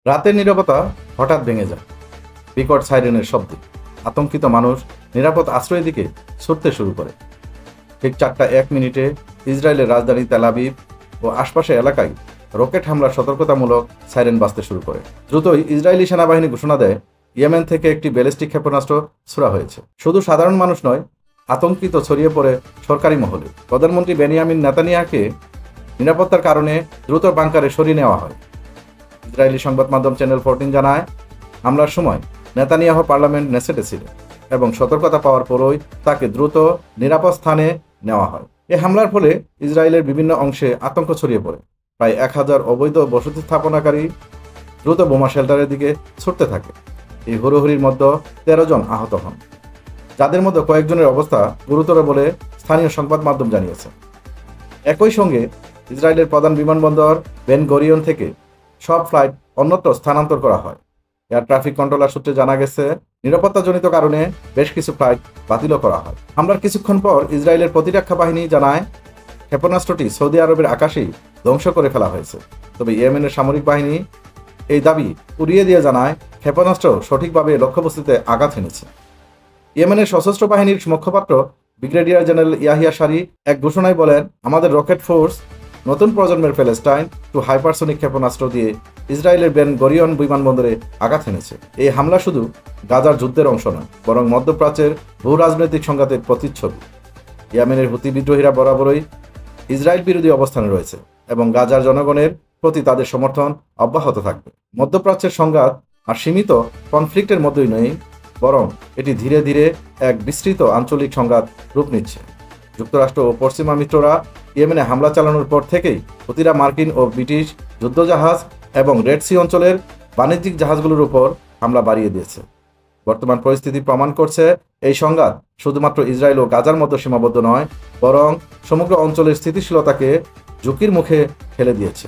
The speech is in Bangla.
রাতের নীরবতা হঠাৎ ভেঙে যায় বিকট সাইরেনের শব্দে। আতঙ্কিত মানুষ নিরাপদ আশ্রয়ের দিকে ছুটতে শুরু করে। ঠিক 4টা 1 মিনিটে ইসরায়েলের রাজধানী তেল আবিব ও আশপাশের এলাকায় রকেট হামলার সতর্কতামূলক সাইরেন বাজতে শুরু করে। দ্রুতই ইসরায়েলি সেনাবাহিনী ঘোষণা দেয় ইয়েমেন থেকে একটি ব্যালিস্টিক ক্ষেপণাস্ত্র ছোড়া হয়েছে। শুধু সাধারণ মানুষ নয়, আতঙ্কিত ছড়িয়ে পড়ে সরকারি মহলে। প্রধানমন্ত্রী বেনিয়ামিন নেতানিয়াহুকে নিরাপত্তার কারণে দ্রুত বাংকারে সরিয়ে নেওয়া হয়। ইসরায়েলি সংবাদ মাধ্যম চ্যানেল 14 জানায়, হামলার সময় নেতানিয়াহু পার্লামেন্ট নেসেটে ছিলেন এবং সতর্কতা পাওয়ার পরই তাকে দ্রুত নিরাপদ স্থানে নেওয়া হয়। এই হামলার ফলে ইসরায়েলের বিভিন্ন অংশে আতঙ্ক ছড়িয়ে পড়ে। প্রায় 1000 অবৈধ বসতি স্থাপনাকারী দ্রুত বোমা শেল্টারের দিকে ছুটতে থাকে। এই হুড়োহুড়ির মধ্যে 13 জন আহত হন, যাদের মধ্যে কয়েকজনের অবস্থা গুরুতর বলে স্থানীয় সংবাদ মাধ্যম জানিয়েছে। একই সঙ্গে ইসরায়েলের প্রধান বিমানবন্দর বেন গরিয়ন থেকে সব ফ্লাইট অন্যত্র স্থানান্তর করা হয়। এয়ার ট্রাফিক কন্ট্রোলার সূত্রে জানা গেছে, নিরাপত্তাজনিত কারণে বেশ কিছু ফ্লাইট বাতিলও করা হয়। হামলার কিছুক্ষণ পর ইসরায়েলের প্রতিরক্ষা বাহিনী জানায়, ক্ষেপণাস্ত্রটি সৌদি আরবের আকাশেই ধ্বংস করে ফেলা হয়েছে। তবে ইয়েমেনের সামরিক বাহিনী এই দাবি উড়িয়ে দিয়ে জানায়, ক্ষেপণাস্ত্র সঠিকভাবে লক্ষ্যবস্তুতে আঘাত এনেছে। ইয়েমেনের সশস্ত্র বাহিনীর মুখপাত্র ব্রিগেডিয়ার জেনারেল ইয়াহিয়া সারি এক ঘোষণায় বলেন, আমাদের রকেট ফোর্স নতুন প্রজন্মের প্যালেস্টাইন টু হাইপারসোনিক ক্ষেপণাস্ত্র দিয়ে ইসরায়েলের বেন গরিয়ন বিমানবন্দরে আঘাত এনেছে। এই হামলা শুধু গাজার যুদ্ধের অংশ নয়, বরং মধ্যপ্রাচ্যের ভূ রাজনৈতিক সংঘাতের প্রতিচ্ছবি। ইয়েমেনের হুতি বিদ্রোহীরা বরাবরই ইসরায়েল বিরোধী অবস্থানে রয়েছে এবং গাজার জনগণের প্রতি তাদের সমর্থন অব্যাহত থাকবে। মধ্যপ্রাচ্যের সংঘাত আর সীমিত কনফ্লিক্টের মধ্যেই নেই, বরং এটি ধীরে ধীরে এক বিস্তৃত আঞ্চলিক সংঘাত রূপ নিচ্ছে। যুক্তরাষ্ট্র ও পশ্চিমা মিত্ররা ইয়েমেনে হামলা চালানোর পর থেকেই হুতিরা মার্কিন ও ব্রিটিশ যুদ্ধজাহাজ এবং রেড সি অঞ্চলের বাণিজ্যিক জাহাজগুলোর উপর হামলা বাড়িয়ে দিয়েছে। বর্তমান পরিস্থিতি প্রমাণ করছে, এই সংঘাত শুধুমাত্র ইসরায়েল ও গাজার মধ্যে সীমাবদ্ধ নয়, বরং সমগ্র অঞ্চলের স্থিতিশীলতাকে ঝুঁকির মুখে ঠেলে দিয়েছে।